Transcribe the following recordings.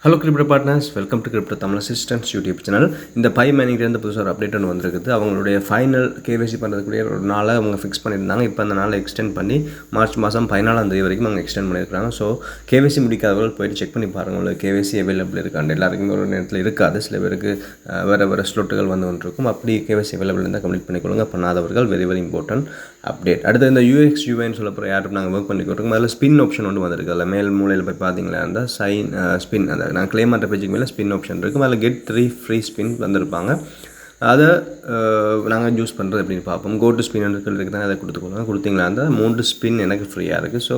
Hello crypto partners, welcome to crypto Tamil assistance YouTube channel. இந்த by மைனிங்லேருந்து புதுசாக ஒரு update ஒன்று வந்திருக்குது. அவங்களுடைய ஃபைனல் கேவைசி பண்ணுறதுக்குரிய ஒரு நாளை அவங்க ஃபிக்ஸ் பண்ணியிருந்தாங்க. இப்போ அந்த நாளை எக்ஸ்டெண்ட் பண்ணி மார்ச் மாதம் 14 வரைக்கும் அவங்க எக்ஸ்டெண்ட் பண்ணியிருக்காங்க. ஸோ கேவைசி முடிக்காதவர்கள் போயிட்டு செக் பண்ணி பாருங்கள், உங்களுக்கு கேவைசி அவைலபிள் இருக்காண்டு. எல்லாருக்குமே ஒரு நேரத்தில் இருக்காது, சில பேருக்கு வேறு ஸ்லோட்டுகள் வந்து கொண்டிருக்கும். அப்படி கேவைசி அவைலபிள் இருந்தால் கம்ப்ளீட் பண்ணிக்கொள்ளுங்க. பண்ணாதவர்கள் வெரி வெரி இம்பார்ட்டன்ட் அப்டேட். அடுத்து இந்த யூஎக்ஸ் யூஐன்னு சொல்ல போகிற யாரும் நாங்கள் ஒர்க் பண்ணிக்கிட்டு அதில் ஸ்பின் ஆப்ஷன் ஒன்று வந்திருக்கு. அதில் மேல் மூலையில் போய் பார்த்தீங்களா அந்த சைன் ஸ்பின், அந்த நான் கிளைம் பண்ணுற பேஜுக்கு மேலே ஸ்பின் ஆப்ஷன் இருக்கும். அதில் கெட் 3 ஃப்ரீ ஸ்பின் வந்திருப்பாங்க. அதை நாங்கள் யூஸ் பண்ணுறது எப்படின்னு பார்ப்போம். கோ டு ஸ்பின் இருக்குது தான், அதை கொடுத்தீங்களா அந்த 3 ஸ்பின் எனக்கு ஃப்ரீயாக இருக்குது. ஸோ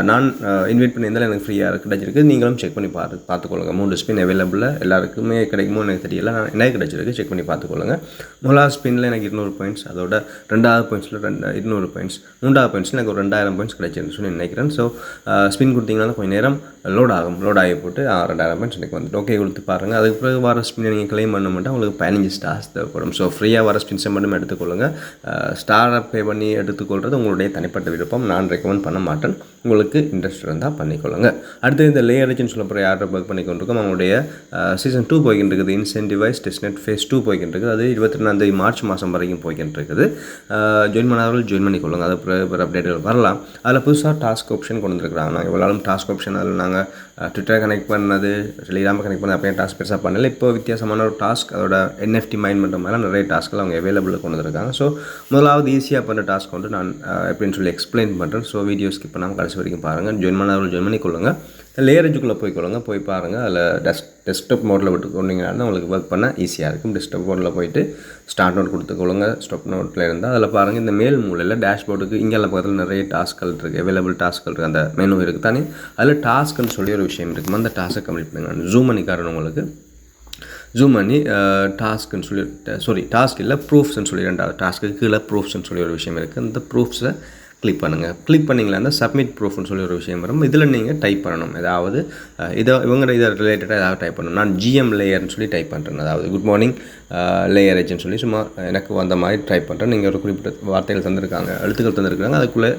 நான் இன்வைட் பண்ணியிருந்தாலும் எனக்கு ஃப்ரீயாக கிடைச்சிருக்கு. நீங்களும் செக் பண்ணி பார்த்துக்கொள்ளுங்க. 3 ஸ்பின் அவைலபிளில் எல்லாருக்குமே கிடைக்குமோ எனக்கு தெரியல, நான் எனக்கு கிடைச்சிருக்கு. செக் பண்ணி பார்த்துக்கொள்ளுங்க. முதலாவது ஸ்பின்னில் எனக்கு 200 பாயிண்ட்ஸ், அதோட ரெண்டாவது பாயிண்ட்ஸில் 200 பாயிண்ட்ஸ், மூன்றாவது பாயிண்ட்ஸில் எனக்கு ஒரு 2000 பாயிண்ட்ஸ் கிடைச்சிருன்னு சொல்லி நினைக்கிறேன். ஸோ ஸ்பின் கொடுத்தீங்கன்னா கொஞ்சம் நேரம் லோட் ஆகி போட்டு 2000 பாயிண்ட்ஸ் எனக்கு வந்துட்டு ஓகே கொடுத்து பாருங்கள். அதுக்கு பிறகு வர ஸ்பின் நீங்கள் கிளைம் பண்ண மாட்டேன், உங்களுக்கு 15 ஸ்டார்ஸ் தேவைப்படும். ஸோ ஃப்ரீயாக வர ஸ்பின்ஸை மட்டும் எடுத்துக்கொள்ளுங்கள். ஸ்டாரை பே பண்ணி எடுத்துக்கொள்கிறது உங்களுடைய தனிப்பட்ட விருப்பம். நான் ரெக்கமெண்ட் பண்ண மாட்டேன். உங்களுக்கு இன்ட்ரெஸ்ட் இருந்தால் பண்ணிக்கொள்ளுங்க. அடுத்து இந்த லேயர்ஸ்ன்னு சொல்ல போகிற யாரை ஒர்க் பண்ணிக்கொண்டிருக்கோம். அவங்களுடைய சீசன் 2 போய்கிட்டு இருக்குது. இன்சென்டிவைஸ் டெஸ்ட்நெட் ஃபேஸ் 2 போய்கிட்டு இருக்குது. அது 22 மார்ச் மாதம் வரைக்கும் போய்கிட்டு இருக்குது. ஜாயின் பண்ணாதவர்கள் ஜாயின் பண்ணிக்கொள்ளுங்க. அது பிறகு அப்டேட்டுகள் வரலாம். அதில் புதுசாக டாஸ்க் ஆப்ஷன் கொண்டு வந்துருக்குறாங்க. நாங்கள் எவ்வளோ டாஸ்க் ஆப்ஷன் அதில் நாங்கள் ட்விட்டர் கனெக்ட் பண்ணது, டெலிகிராம் கனெக்ட் பண்ணது, அப்படியே டாஸ்க் பெருசாக பண்ணல. இப்போ வித்தியாசமான ஒரு டாஸ்க், அதோட NFT மைன் பண்ணுற மாதிரிலாம் நிறைய டாஸ்க்கில் அவங்க அவைலபிளில் கொண்டு வந்துருக்காங்க. ஸோ முதலாவது ஈஸியாக பண்ணுற டாஸ்க் வந்து நான் எப்படின்னு சொல்லி எக்ஸ்பிளைன் பண்ணுறேன். ஸோ வீடியோ ஸ்கிப் பண்ணாமல் கடைசி வரைக்கும் பாருங்கள். ஜாயின் பண்ணிக்கொள்ளுங்க. லேயரேஜுக்குள்ளே போய்க்கொள்ளுங்க. போய் பாருங்கள். அதில் டெஸ்க்டாப் மோடில் விட்டு கொண்டீங்கன்னா உங்களுக்கு ஒர்க் பண்ண ஈஸியாக இருக்கும். டெஸ்க்டாப் மோடில் போய்ட்டு ஸ்டார்ட் நோட் கொடுத்துக்கொள்ளுங்க. ஸ்டாப் நோட்டில் இருந்தால் அதில் பாருங்கள், இந்த மேல் மூலையில் டேஷ்போர்டுக்கு இங்கெல்லாம் பக்கத்தில் நிறைய டாஸ்க்கள் இருக்குது, அவைலபிள் டாஸ்க்கள் இருக்குது. அந்த மெனு இருக்குது தானே, அதில் டாஸ்க்குன்னு சொல்லி ஒரு விஷயம் இருக்குது. அந்த டாஸ்க்கை கம்ப்ளீட் பண்ணுங்கள். ஜூம் பண்ணி காரணம் உங்களுக்கு ஜூம் பண்ணி டாஸ்க்குன்னு சொல்லி டாஸ்க் இல்லை ப்ரூஃப்ஸ்ன்னு சொல்லி 2வது டாஸ்க்கு கீழே ப்ரூஃப்ஸ்ன்னு சொல்லி ஒரு விஷயம் இருக்குது. அந்த ப்ரூஃப்ஸை கிளிக் பண்ணுங்கள். கிளிக் பண்ணிங்களா சப்மிட் ப்ரூஃப்னு சொல்லி ஒரு விஷயம் வரும். இதில் நீங்கள் டைப் பண்ணணும். ஏதாவது இதை ரிலேட்டடாக ஏதாவது டைப் பண்ணணும். நான் GM லேயர்னு சொல்லி டைப் பண்ணுறேன். அதாவது குட் மார்னிங் லேயரேஜ்னு சொல்லி சும்மா எனக்கு வந்த மாதிரி டைப் பண்ணுறேன். நீங்கள் ஒரு குறிப்பிட்ட வார்த்தைகள் தந்திருக்காங்க, எழுத்துக்கள் தந்திருக்காங்க, அதுக்குள்ளே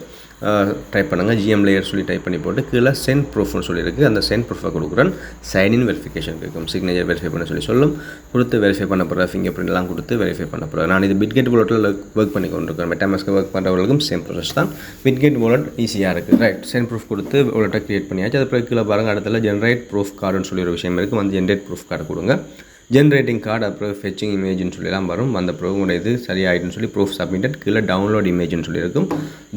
டைப் பண்ணுங்கள். GM லேயர் சொல்லி டைப் பண்ணி போட்டு கீழே சென்ட் ப்ரூஃப்னு சொல்லியிருக்கு. அந்த சென்ட் ப்ரூஃபை கொடுக்குறேன். சைன்இன் வெரிஃபிகேஷன் இருக்கும். சிக்னேச்சர் வெரிஃபை பண்ண சொல்லும். கொடுத்து வெரிஃபை பண்ண போகிற ஃபிங்கர் பிரிண்ட்லாம் கொடுத்து வெரிஃபை பண்ண போகிறேன். நான் இது பிட்கெட் வாலெட்டில் ஒர்க் பண்ணி கொண்டிருக்கேன். மெட்டாமாஸ்க்கு ஒர்க் பண்ணுறவர்களுக்கும் சேம் ப்ராசஸ் தான். பிட்கெட் வாலெட் ஈஸியாக இருக்குது. ரைட், சென்ட் ப்ரூஃப் கொடுத்து வாலெட்டை க்ரியேட் பண்ணியாச்சு. அது பிறகு கீழே பாருங்கள், அடுத்தல ஜென்ரேட் ப்ரூஃப் கார்டுன்னு சொல்லி ஒரு விஷயம் இருக்குது. வந்து ஜென்ரேட் ப்ரூஃப் கார்டு கொடுங்க. ஜென்ரேட்டிங் கார்டு, அப்புறம் ஃபெச்சிங் இமேஜ்னு சொல்லிலாம் வரும். அந்த ப்ரூஃபோட இது சரியாயிடுன்னு சொல்லி ப்ரூஃப் சப்மிட்டட். கீழே டவுன்லோட் இமேஜ்னு சொல்லியிருக்கும்.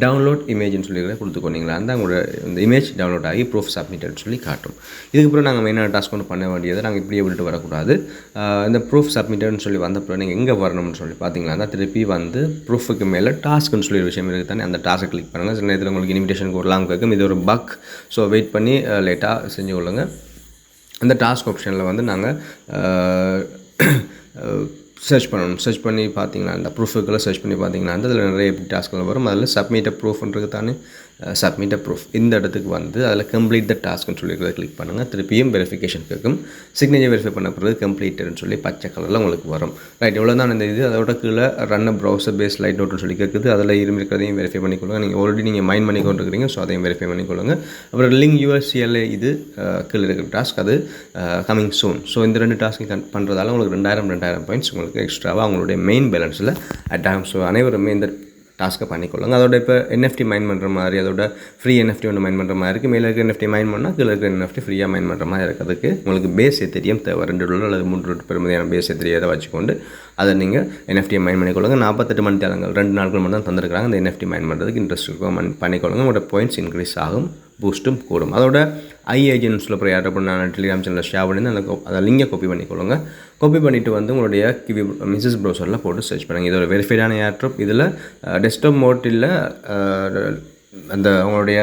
டவுன்லோட் இமேஜ்னு சொல்லி கொடுத்துக்கொண்டீங்களா அந்த உங்களோட இந்த இமேஜ் டவுன்லோட் ஆகி ப்ரூஃப் சப்மிட்டட் சொல்லி காட்டும். இதுக்கப்புறம் நாங்கள் மெயினான டாஸ்க் ஒன்று பண்ண வேண்டியது, நாங்கள் இப்படியே விட்டு வரக்கூடாது. இந்த ப்ரூஃப் சப்மிட்டட்னு சொல்லி வந்தப்போ நீங்கள் எங்கே வரணும்னு சொல்லி பார்த்தீங்களா, திருப்பி வந்து ப்ரூஃபுக்கு மேலே டாஸ்க்குன்னு சொல்லி ஒரு விஷயம் இருக்குது தானே, அந்த டாஸ்க்கை கிளிக் பண்ணுங்கள். சில நேரத்தில் உங்களுக்கு இன்விடேஷன் கோட்லாம் கேட்கும். இது ஒரு பக். ஸோ வெயிட் பண்ணி லேட்டாக செஞ்சு கொள்ளுங்க. அந்த டாஸ்க் ஆப்ஷனில் வந்து நாங்கள் சர்ச் பண்ணணும். சர்ச் பண்ணி பார்த்தீங்கன்னா அந்த ப்ரூஃபுக்குள்ளே சர்ச் பண்ணி பார்த்தீங்கன்னா அதில் நிறைய டாஸ்க்கள் வரும். அதில் சப்மிட் ப்ரூஃப்ன்றது தானே, சப்மிட் ப்ரூஃப் இந்த இடத்துக்கு வந்து அதில் கம்ப்ளீட் த டாஸ்க்னு சொல்லி கிளிக் பண்ணுங்கள். திருப்பியும் வெரிஃபிகேஷன் கேட்கும். சிக்னேச்சர் வெரிஃபை பண்ண பிறகு கம்ப்ளீட்டட்னு சொல்லி பச்சை கலரில் உங்களுக்கு வரும். ரைட், இவ்வளோ தான் இந்த இது. அதோட கீழே ரன் ப்ரௌசர் பேஸ் லைட் நோட்னு சொல்லி கேட்குது. அதில் இருக்கிறதையும் வெரிஃபை பண்ணிக்கொள்ளுங்க. நீங்கள் ஆல்ரெடி நீங்கள் மைண்ட் பண்ணி கொண்டு இருக்கிறீங்க, ஸோ அதையும் வெரிஃபை பண்ணிக்கொள்ளுங்க. அப்புறம் லிங்க் USCLA இது கீழே இருக்கிற டாஸ்க், அது கமிங் சூன். ஸோ இந்த 2 டாஸ்க்கு பண்ணுறதால உங்களுக்கு 2000 பாயிண்ட்ஸ் உங்களுக்கு எக்ஸ்ட்ராவாக அவங்களுடைய மெயின் பேலன்ஸில் அட் ஆகும். ஸோ அனைவருமே இந்த டாஸ்க்கை பண்ணிக்கொள்ளுங்க. அதோட இப்போ NFT மைன் பண்ணுற மாதிரி, அதோட ஃப்ரீ NFT ஒன்று மைன் பண்ணுற மாதிரி இருக்குது. மேலே இருக்க NFT மைன் பண்ணால் கீழே இருக்க NFT ஃப்ரீயாக மைன் பண்ணுற மாதிரி இருக்கிறதுக்கு உங்களுக்கு பேஸ் எத்திரியம் தேவை. $2 அல்லது $3 பெருமதியான பேஸ் எத்திரியதை வச்சுக்கொண்டு அதை நீங்கள் NFT மைன் பண்ணிக்கொள்ளுங்க. 48 மணி நேரங்கள் 2 நாட்கள் மட்டும் தான் தந்திருக்கிறாங்க. இந்த NFT மைன் பண்ணுறதுக்கு இன்ட்ரெஸ்ட் இருக்கும், பண்ணிக்கொள்ளுங்க. உங்களோட பாயிண்ட்ஸ் இன்க்ரீஸ் ஆகும், பூஸ்ட்டும் கூடும். அதோட ஏஜென்ட்ஸில் அப்புறம் யாரை பண்ண நான் டெலிகிராம் சேனலில் ஷேர் பண்ணி அந்த லிங்கை காப்பி பண்ணிக்கொள்ளுங்க. காப்பி பண்ணிவிட்டு வந்து உங்களுடைய மிஸ்ஸஸ் ப்ரௌசரில் போட்டு சர்ச் பண்ணுங்கள். இது ஒரு வெரிஃபைடான ஏர்ட்ராப். இதில் டெஸ்க்டாப் மோட்டில் அந்த அவங்களுடைய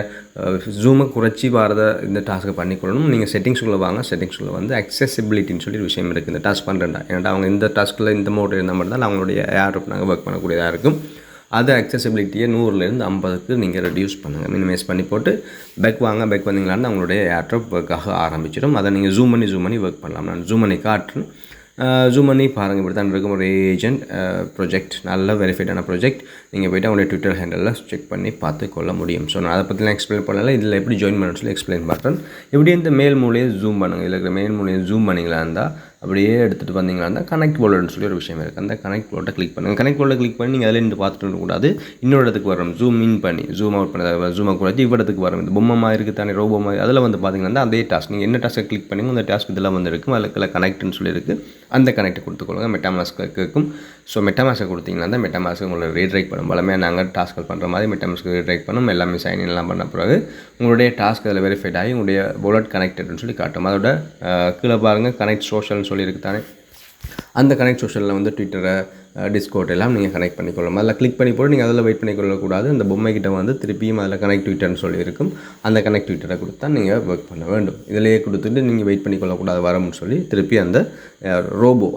ஜூமை குறைச்சி வரத இந்த டாஸ்க்கை பண்ணிக்கொள்ளணும். நீங்கள் செட்டிங்ஸ்குள்ளே வாங்க. செட்டிங்ஸ்குள்ளே வந்து அக்சசிபிலிட்டின்னு சொல்லி ஒரு விஷயம் இருக்குது. இந்த டாஸ்க் பண்ணுறேன்டா, ஏன்னா அவங்க இந்த டாஸ்க்கில் இந்த மோட் இருந்தால் மட்டும்தான் அவங்களுடைய ஏர்ட்ராப் நாங்கள் ஒர்க் பண்ணக்கூடியதாக இருக்கும். அது அக்சசிபிலிட்டியை 100லேருந்து 50க்கு நீங்கள் ரெடியூஸ் பண்ணுங்கள். மினிமைஸ் பண்ணி போட்டு பேக் வாங்க. பேக் வந்தீங்களான்னு அவங்களுடைய ஏர்ட்ராப் ஒர்க்காக ஆரம்பிச்சிடும். அதை நீங்கள் ஜூம் பண்ணி ஒர்க் பண்ணலாம். நான் ஜூம் பண்ணி காட்டுறேன். ஜூம் பண்ணி பாருங்கள். இப்படி தான் இருக்கும் ஒரு ஏஜென்ட் ப்ரொஜெக்ட், நல்ல வெரிஃபைடான ப்ரொஜெக்ட். நீங்கள் போய்ட்டு அவங்களுடைய ட்விட்டர் ஹேண்டலில் செக் பண்ணி பார்த்து கொள்ள முடியும். ஸோ நான் அதை பற்றிலாம் எக்ஸ்பிளைன் பண்ணல, இதில் எப்படி ஜாயின் பண்ணணும்னு சொல்லி எக்ஸ்பிளைன் பண்ணுறேன். இப்படி இந்த மேல் மூலையை ஜூம் பண்ணுங்கள். இதில் இருக்கிற மேல் மூலையை ஜூம் பண்ணிங்களா இருந்தால் அப்படியே எடுத்துகிட்டு வந்தீங்களா இருந்தால் கனெக்ட் போல்டர்னு சொல்லி ஒரு விஷயம் இருக்குது. அந்த கனெக்ட் போல்ட்டை கிளிக் பண்ணுங்கள். கனெக்ட் போல்ட்டை கிளிக் பண்ணி நீங்கள் அதில் இருந்து பார்த்துட்டு இருக்கக்கூடாது, இன்னொரு இடத்துக்கு வரும். ஜூம் இன் பண்ணி ஜூம் அவுட் பண்ண ஜூம் அவுட் பண்ணி இடத்துக்கு வரும். இந்த பொம்மை மாதிரி இருக்குது தானே, ரோபோ மாதிரி, அதில் வந்து பார்த்தீங்கன்னா அதே டாஸ்க் நீங்கள் என்ன டாஸ்க்கை கிளிக் பண்ணி அந்த டாஸ்க் இதெல்லாம் வந்து இருக்கும். அதில் கனெக்ட்னு சொல்லி இருக்குது. அந்த கனெக்ட்டை கொடுத்துக்கொள்ளுங்க. மெட்டாமாஸ்க்கு இருக்கும். ஸோ மெட்டாமாஸ்க்கை கொடுத்தீங்கன்னா தான் மெட்டாமாஸ்க்கு உங்களை ரீட்ரைக் பண்ணும். பலமே நாங்கள் டாஸ்க்கள் பண்ணுற மாதிரி மெட்டாமாஸ்க்கு ரீட்ரைக் பண்ணும். எல்லாமே சைன் எல்லாம் பண்ண பிறகு உங்களுடைய டாஸ்க் அதில் வெரிஃபைட் ஆகி உங்களுடைய வாலெட் கனெக்டட்னு சொல்லி காட்டும். அதோட கீழே பாருங்கள் கனெக்ட் சோஷியல்னு சொல்லி இருக்குது தானே, அந்த கனெக்ட் சோஷியலில் வந்து ட்விட்டரை, டிஸ்கோட் எல்லாம் நீங்கள் கனெக்ட் பண்ணிக்கொள்ளலாம். அதில் கிளிக் பண்ணி போட்டு நீங்கள் அதில் வெயிட் பண்ணிக்கொள்ளக்கூடாது. அந்த பொம்மைக்கிட்ட வந்து திருப்பியும் அதில் கனெக்ட் ட்விட்டர்னு சொல்லி இருக்கும். அந்த கனெக்ட் ட்விட்டரை கொடுத்தா நீங்கள் ஒர்க் பண்ண வேண்டும். இதிலேயே கொடுத்துட்டு நீங்கள் வெயிட் பண்ணிக்கொள்ளக்கூடாது வரும்னு சொல்லி திருப்பி அந்த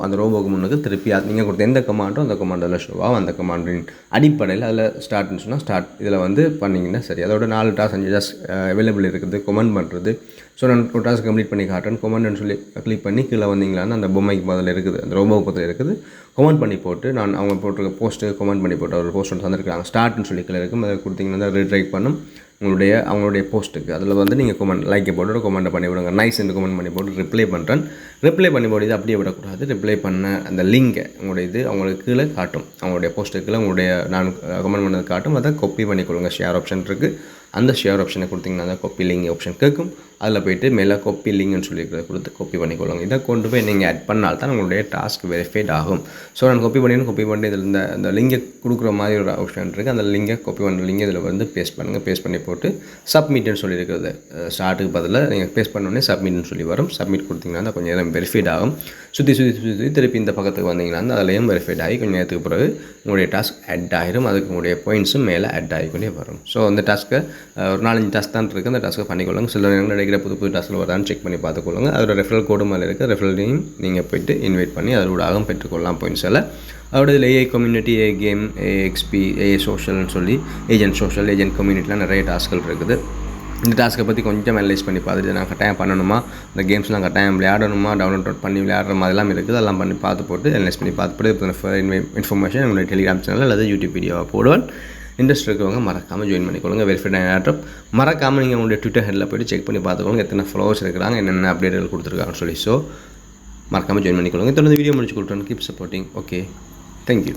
அந்த ரோபோக்கு முன்னுக்கு திருப்பி நீங்கள் கொடுத்த எந்த கமாண்டோ அந்த கமாண்டில் ஷோவாக அந்த கமாண்டின் அடிப்படையில் அதில் ஸ்டார்ட்னு சொன்னால் ஸ்டார்ட் இதில் வந்து பண்ணிங்கன்னா சரி. அதோட 4 டாஸ்க் 5 டாஸ்க் அவைலபிள் இருக்குது. கமெண்ட் பண்ணுறது. ஸோ நான் ஒரு டாஸ்க் கம்ப்ளீட் பண்ணி காட்டுறேன். கமெண்ட்னு சொல்லி கிளிக் பண்ணி கீழே வந்தீங்களான்னு அந்த பொம்மைக்கு பதில் இருக்குது, அந்த ரோபோவுக்கு பதில் இருக்குது. கமெண்ட் பண்ணி போட்டு நான் அவங்க போட்டிருக்க போஸ்ட்டு கமெண்ட் பண்ணி போட்டு ஒரு போஸ்ட் ஒன்று தந்துருக்காங்க. ஸ்டார்ட்னு சொல்லி கீழே இருக்கும். அதை கொடுத்தீங்கன்னா ரீட்ரைக் பண்ணும் அவங்களுடைய போஸ்ட்டுக்கு. அதில் வந்து நீங்கள் கமெண்ட் லைக்கை போட்டு கமெண்ட்டை பண்ணி விடுங்க. நைஸ் என்று கமெண்ட் பண்ணி போட்டு ரிப்ளை பண்ணுறேன். ரிப்ளை பண்ணி போட்டு இது அப்படியே விடக்கூடாது. ரிப்ளை பண்ண அந்த லிங்கை உங்களுடைய அவங்களுக்கு கீழே காட்டும். அவங்களுடைய போஸ்ட்டுக்கு கீழே நான் கமெண்ட் பண்ணது காட்டும். அதை காப்பி பண்ணிக்கொள்ளுங்க. ஷேர் ஆப்ஷன் இருக்குது. அந்த ஷேர் ஆப்ஷனை கொடுத்தீங்கன்னா அந்த காப்பி லிங்க் ஆப்ஷன் கேட்கும். அதில் போய்ட்டு மேலே காப்பி லிங்க்னு சொல்லி கொடுத்து காப்பி பண்ணிக்கொள்ளுங்க. இதை கொண்டு போய் நீங்கள் ஆட் பண்ணால் தான் உங்களுடைய டாஸ்க் வெரிஃபைட் ஆகும். ஸோ நான் காப்பி பண்ணி இதில் இந்த லிங்கை கொடுக்குற மாதிரி ஒரு ஆப்ஷன் இருக்குது. அந்த லிங்கை காப்பி பண்ணுற லிங்கை இதில் வந்து பேஸ்ட் பண்ணுங்கள். பேஸ்ட் பண்ணி போட்டு சப்மிட்னு சொல்லி இருக்கிறது ஸ்டார்ட்டுக்கு பதில் நீங்கள் பேஸ்ட் பண்ணோடனே சப்மிட்னு சொல்லி வரும். சப்மிட் கொடுத்தீங்கன்னா கொஞ்சம் நேரம் வெரிஃபைட் ஆகும். சுற்றி திருப்பி இந்த பக்கத்துக்கு வந்தீங்கன்னா அதுலேயும் வெரிஃபைட் ஆகி கொஞ்சம் நேரத்துக்கு பிறகு உங்களுடைய டாஸ்க் ஆட் ஆகிடும். அதுக்கு உங்களுடைய பாயிண்ட்ஸும் மேலே ஆட் ஆகிக்கொண்டே வரும். ஸோ அந்த டாஸ்க்கை ஒரு 4-5 டாஸ்க் தான் இருக்குது. அந்த டாஸ்க்கை பண்ணிக்கொள்ளுங்க. சில நேரங்கள் கிடைக்கிற புது டாஸ்க்கில் வருதான்னு செக் பண்ணி பார்த்துக்கொள்ளுங்க. அதோட ரெஃபரல் கோடு மேலே இருக்குது. ரெஃபரலையும் நீங்கள் போய்ட்டு இன்வைட் பண்ணி அதோட பெற்றுக்கொள்ளலாம் பாயிண்ட்ஸ் எல்லாம். அதோட இதில் AI community, AI game, AXP, AI சோஷியல்னு சொல்லி ஏஜென்ட் சோஷியல், ஏஜென்ட் கம்யூனிட்டிலாம் நிறைய டாஸ்க்கள் இருக்குது. இந்த டாஸ்க்கை பற்றி கொஞ்சம் அனலைஸ் பண்ணி பார்த்துட்டு நான் கட்டாயம் பண்ணணுமா, இந்த கேம்ஸ்லாம் கட்டாயம் விளையாடணுமா, டவுன்லோட் பண்ணி விளையாடுற மாதிரிலாம் இருக்குது. அதெல்லாம் பண்ணி பார்த்து போட்டு அனலைஸ் பண்ணி பார்த்துட்டு இன்ஃபர்மேஷன் உங்களுடைய டெலிகிராம் சேனல் அல்லது யூடியூப் வீடியோவை போடுவேன். இன்ட்ரெஸ்ட் இருக்கிறவங்க மறக்காமல் ஜாயின் பண்ணிக்கொள்ளுங்க. வெரிஃபைட் ஆட்டம் மறக்காமல் நீங்கள் உங்களுடைய ட்விட்டர் ஹேண்டில் போய்ட்டு செக் பண்ணி பார்த்துக்கோங்க எத்தனை ஃபாலோவர்ஸ் இருக்கிறாங்க, என்னென்ன அப்டேட்டுகள் கொடுத்துருக்காங்கன்னு சொல்லி. ஸோ மறக்காமல் ஜாயின் பண்ணிக்கொள்ளுங்க. தொடர்ந்து வீடியோ முடிச்சு கொடுத்துருங்க. Keep supporting. Okay, thank you.